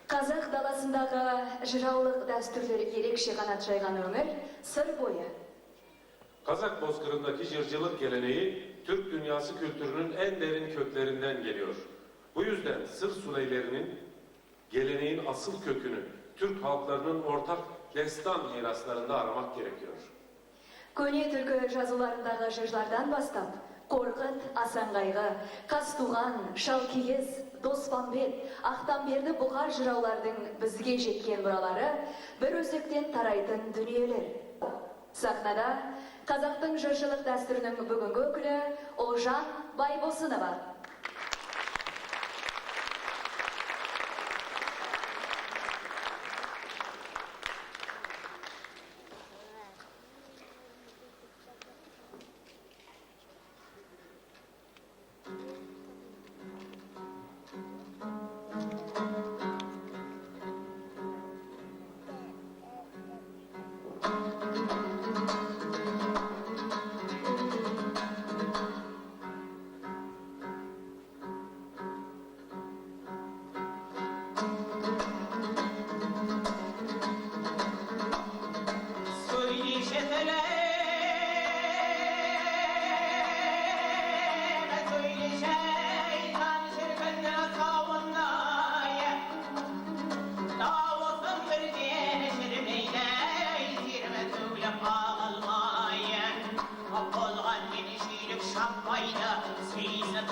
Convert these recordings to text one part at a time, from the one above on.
Kazak dalasındağı jıraulıq dastürleri gerekçe kanat jaygan öңür sır boyu. Kazak bozkırındaki jırcılık geleneği Türk dünyası kültürünün en derin köklerinden geliyor. Bu yüzden sır suleylerinin geleneğin asıl kökünü Türk halklarının ortak destan miraslarında aramak gerekiyor. Көне түркі жазуларындағы жырлардан бастап, Қорқыт, Асанғайғы, Қазтуған, Шалкиіз, Доспамбет, Ақтамберді бұғар жыраулардың бізге жеткен бұралары бір өзектен тарайтын дүниелер. Сахнада қазақтың жыршылық дәстүрінің бүгінгі өкілі Олжан Байбосынова.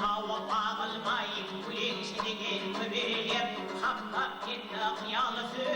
Tavuk ağılmayı, kulin şirin mübelip, Hakkak gitti kıyalısı.